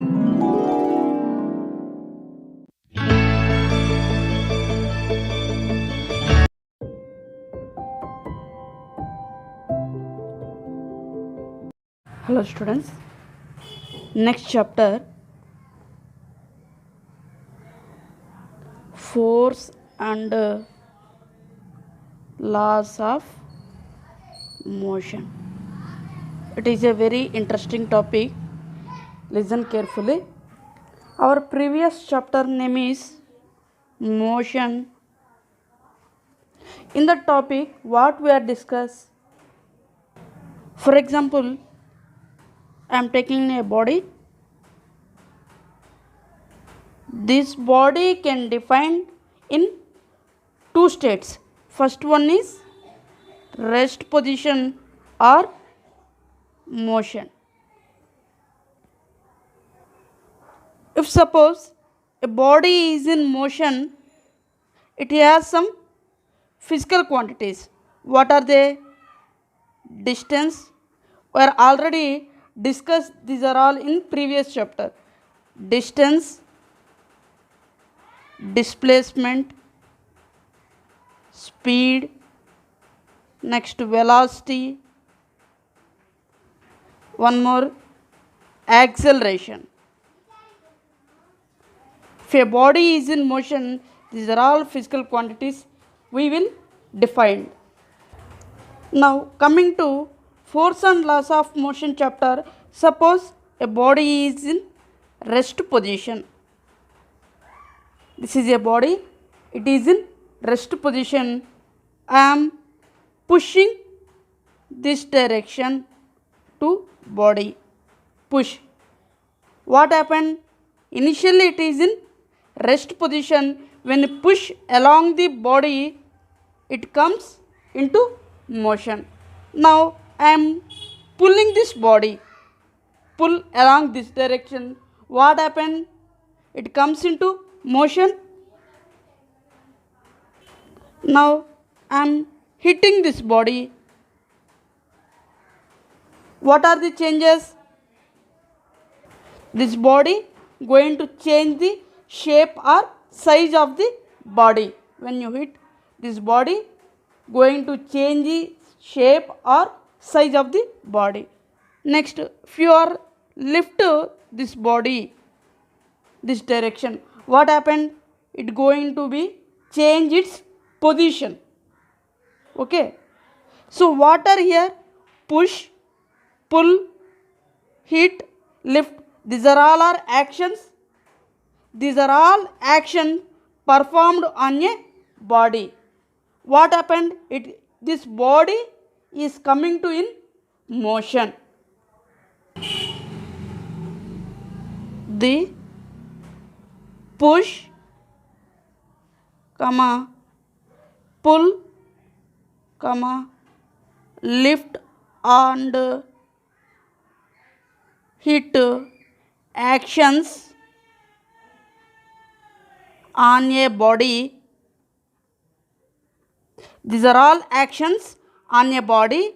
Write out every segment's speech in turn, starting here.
Hello students. Next chapter, force and laws of motion. It is a very interesting topic. Listen carefully. Our previous chapter name is motion. In the topic, what we are discuss. For example, I am taking a body. This body can define in two states. First one is rest position or motion. If suppose a body is in motion, it has some physical quantities. What are they? Distance. We are already discussed, these are all in previous chapter. Distance, displacement, speed, next velocity, one more acceleration. If a body is in motion, these are all physical quantities we will define. Now coming to force and laws of motion chapter, suppose a body is in rest position. This is a body, it is in rest position. I am pushing this direction to body. Push. What happened? Initially it is in rest position. When you push along the body, it comes into motion. Now I am pulling this body. Pull along this direction. What happened? It comes into motion. Now I am hitting this body. What are the changes? This body going to change the shape or size of the body. When you hit this body, going to change the shape or size of the body. Next, if you are lift this body this direction, what happened? It going to be change its position. Okay. So what are here? Push, pull, hit, lift. These are all our actions. These are all actions performed on a body. What happened? This body is coming to in motion. The push, comma, pull, comma, lift and hit actions on a body. These are all actions on a body.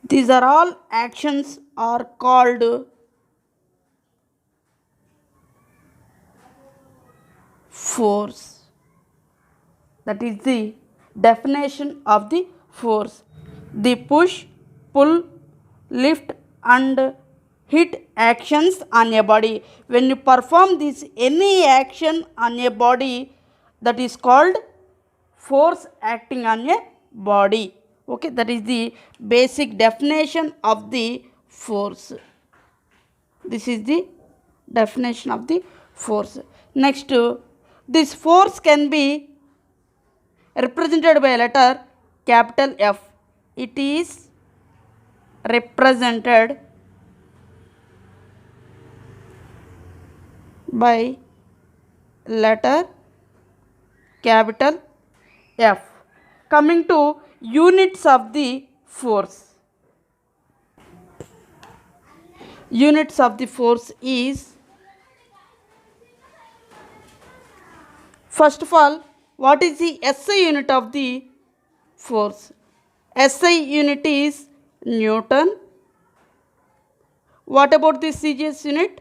These are all actions are called force. That is the definition of the force. The push, pull, lift and hit actions on a body. When you perform this any action on a body, that is called force acting on a body. Okay, that is the basic definition of the force. This is the definition of the force. Next, this force can be represented by a letter capital F. It is represented by letter capital F. Coming to units of the force. Units of the force is, first of all, what is the SI unit of the force? SI unit is Newton. What about the CGS unit?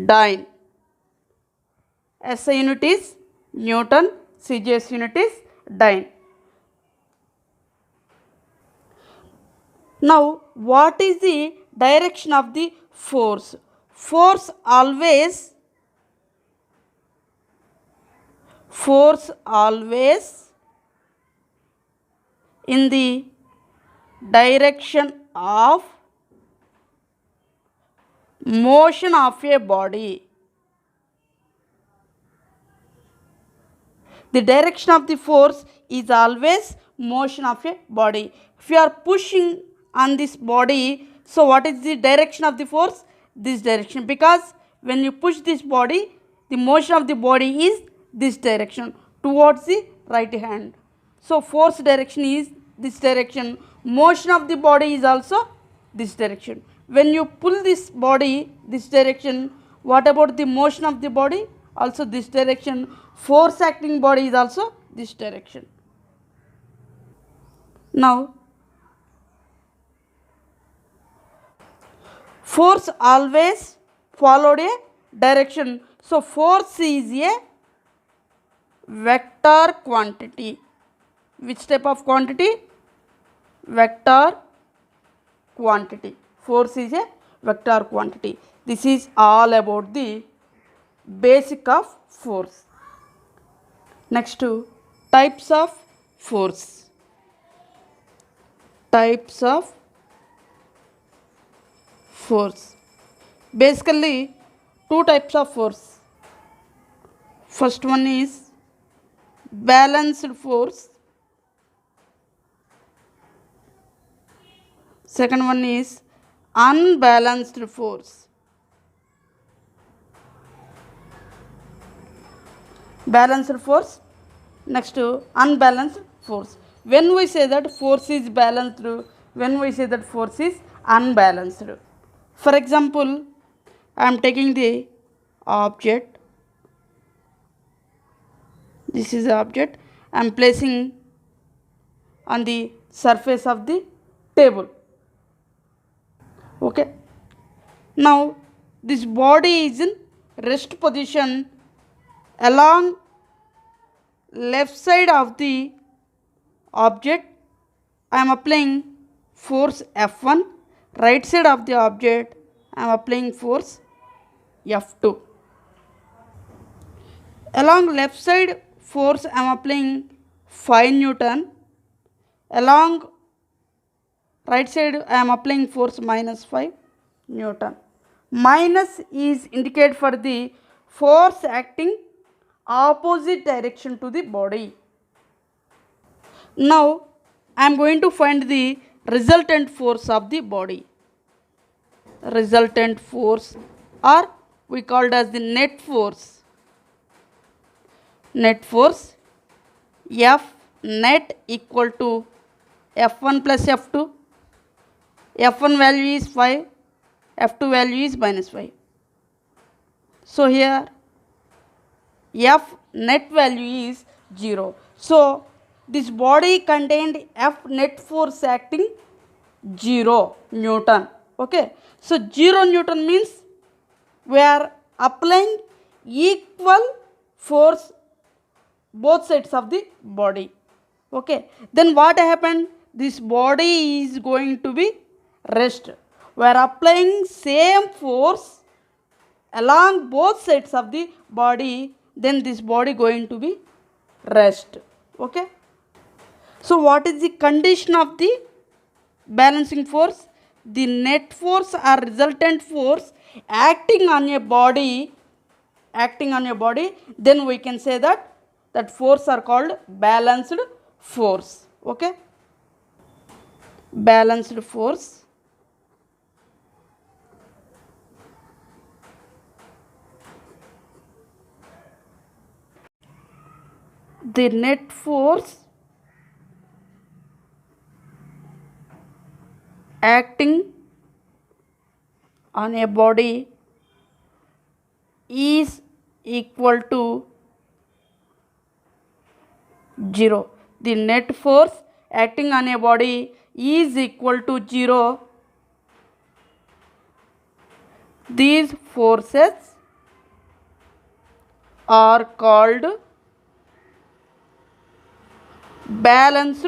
Dyne. SI unit is Newton, CGS unit is Dyne. Now, what is the direction of the force? Force always in the direction of motion of a body. The direction of the force is always motion of a body. If you are pushing on this body, so what is the direction of the force? This direction, because when you push this body, the motion of the body is this direction towards the right hand. So force direction is this direction, motion of the body is also this direction. When you pull this body this direction, what about the motion of the body? Also this direction. Force acting body is also this direction. Now, force always followed a direction. So force is a vector quantity. Which type of quantity? Vector quantity. Force is a vector quantity. This is all about the basic of force. Next, types of force. Types of force. Basically, two types of force. First one is balanced force. Second one is unbalanced force. Balanced force. Next, unbalanced force. When we say that force is balanced, when we say that force is unbalanced. For example, I am taking the object. This is the object. I am placing on the surface of the table. Okay. Now, this body is in rest position along left side of the object. I am applying force F1. Right side of the object I am applying force F2. Along left side force I am applying 5 Newton. Along right side I am applying force minus 5 Newton. Minus is indicated for the force acting opposite direction to the body. Now I am going to find the resultant force of the body. Resultant force, or we called as the net force. Net force F net equal to F1 plus F2. F1 value is 5, F2 value is minus 5. So here F net value is 0. So this body contained F net force acting 0 Newton. Okay. So 0 Newton means we are applying equal force both sides of the body. Okay. Then what happened? This body is going to be rest. We are applying same force along both sides of the body. Then this body going to be rest. Okay. So what is the condition of the balancing force? The net force or resultant force acting on a body, then we can say that force are called balanced force. Okay. Balanced force. The net force acting on a body is equal to 0. The net force acting on a body is equal to 0 These forces are called balanced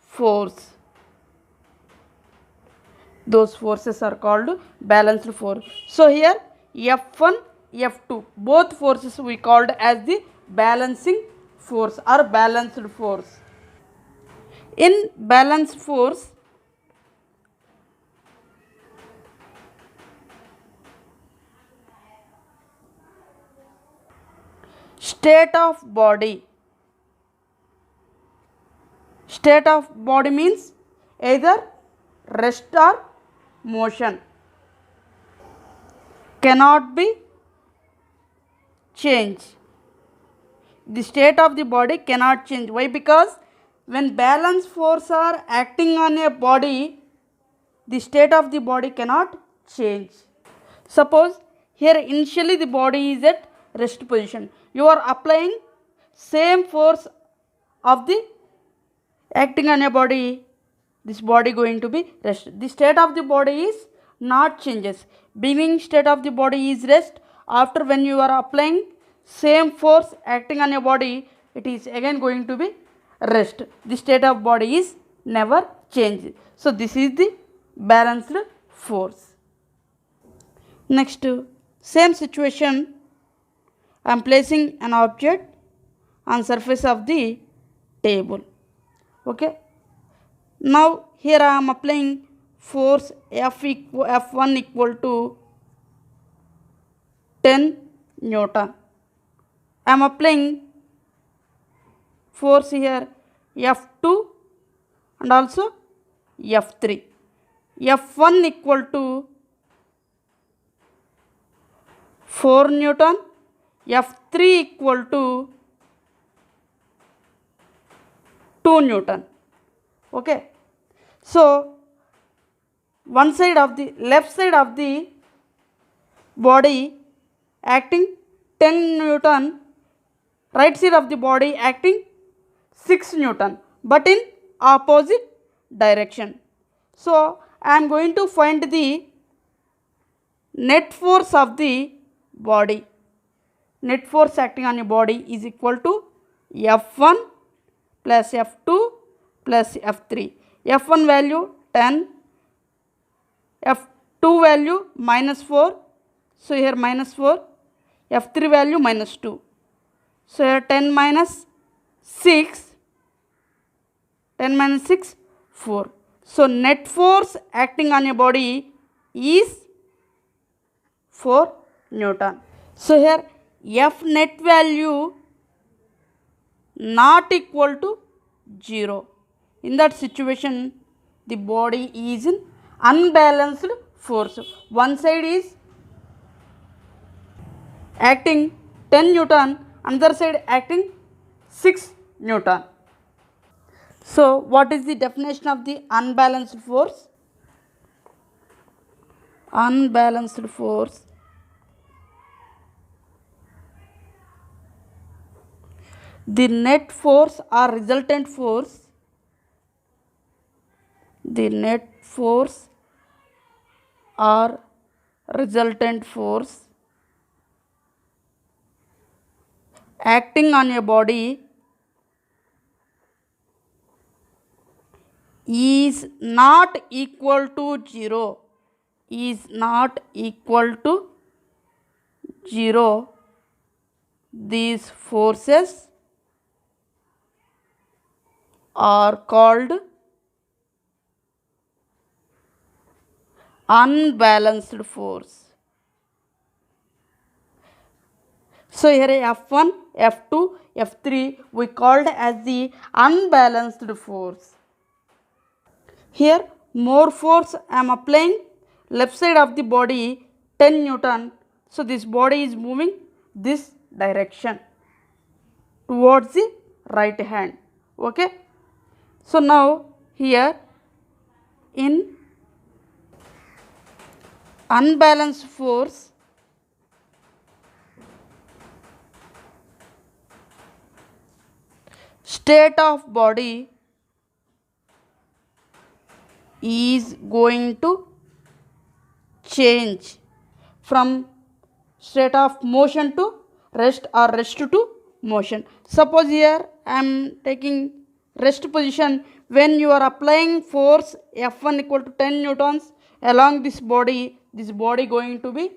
force. Those forces are called balanced force. So here F1, F2, both forces we called as the balancing force or balanced force. In balanced force, state of body. State of body means either rest or motion, cannot be changed. The state of the body cannot change. Why? Because when balance force are acting on a body, the state of the body cannot change. Suppose here initially the body is at rest position. You are applying same force of the acting on a body, this body going to be rest. The state of the body is not changes. Beginning state of the body is rest. After when you are applying same force acting on a body, it is again going to be rest. The state of body is never changed. So this is the balanced force. Next, same situation, I am placing an object on surface of the table. Okay. Now here I am applying force F1 equal to 10 Newton. I am applying force here F2 and also F3. F1 equal to 4 Newton, F3 equal to 2 Newton. Okay. So one side of the left side of the body acting 10 Newton, right side of the body acting 6 Newton, but in opposite direction. So I am going to find the net force of the body. Net force acting on a body is equal to F1 plus F2 plus F3. F1 value 10, F2 value minus 4, so here minus 4, F3 value minus 2. So here 10 minus 6, 10 minus 6, 4. So net force acting on a body is 4 Newton. So here F net value not equal to 0. In that situation, the body is in unbalanced force. One side is acting 10 Newton, another side acting 6 Newton. So what is the definition of the unbalanced force? Unbalanced force the net force or resultant force, the net force or resultant force acting on a body is not equal to 0, is not equal to 0. These forces are called unbalanced force. So here F1, F2, F3 we called as the unbalanced force. Here more force I am applying left side of the body 10 Newton. So this body is moving this direction towards the right hand. Okay. So now here in unbalanced force, state of body is going to change from state of motion to rest or rest to motion. Suppose here I am taking rest position. When you are applying force F1 equal to 10 newtons along this body going to be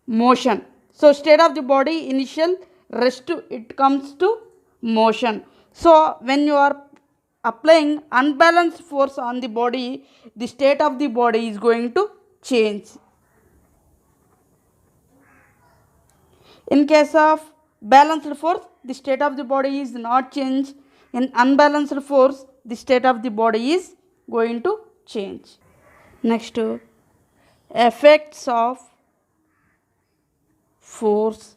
motion. So state of the body initial rest, it comes to motion. So when you are applying unbalanced force on the body, the state of the body is going to change. In case of balanced force, the state of the body is not change. In unbalanced force, the state of the body is going to change. Next, effects of force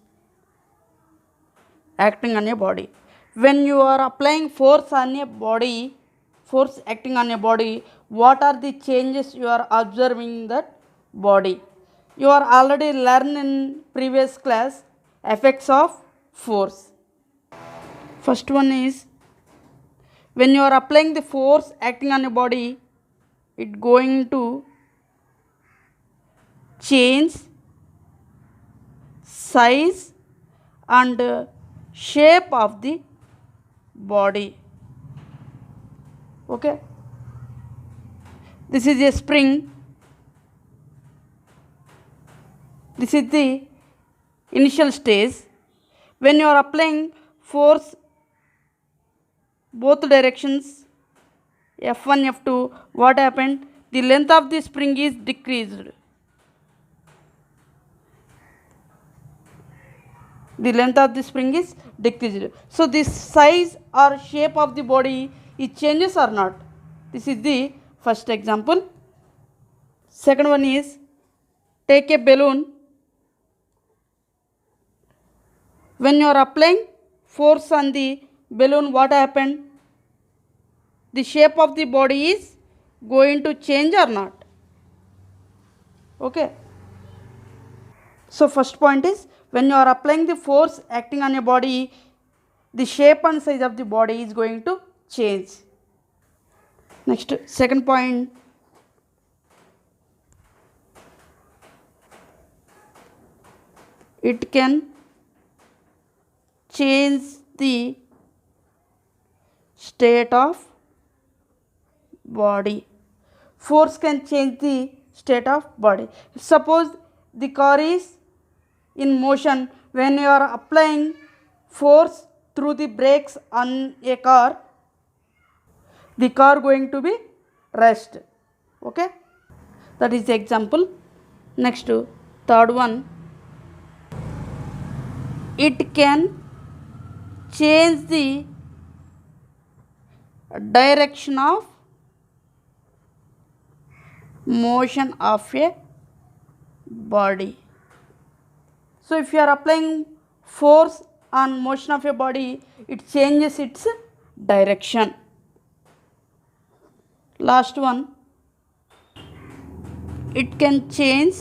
acting on a body. When you are applying force on a body, force acting on a body, what are the changes you are observing in that body? You are already learned in previous class effects of force. First one is, when you are applying the force acting on a body, it going to change size and shape of the body. Okay, this is a spring. This is the initial stage. When you are applying force both directions, F1 F2, what happened? The length of the spring is decreased. The length of the spring is decreased. So this size or shape of the body, it changes or not? This is the first example. Second one is, take a balloon. When you are applying force on the balloon, what happened? The shape of the body is going to change or not? Okay. So first point is, when you are applying the force acting on a body, the shape and size of the body is going to change. Next, second point, it can change the state of body. Force can change the state of body. Suppose the car is in motion. When you are applying force through the brakes on a car, the car going to be rest. Okay, that is the example. Next, third one, it can change the direction of motion of a body. So if you are applying force on motion of a body, it changes its direction. Last one, it can change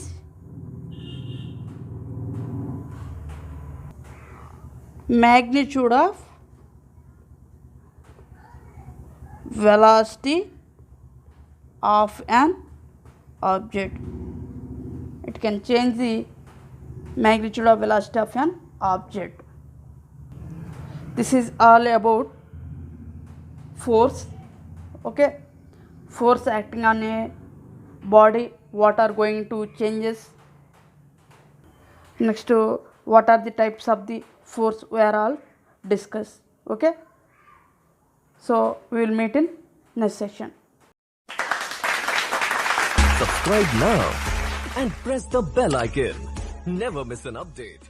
magnitude of velocity of an object. It can change the magnitude of velocity of an object. This is all about force. Okay, force acting on a body, what are going to changes. Next, what are the types of the force we are all discuss. Okay, so we will meet in next session. Subscribe now and press the bell icon. Never miss an update.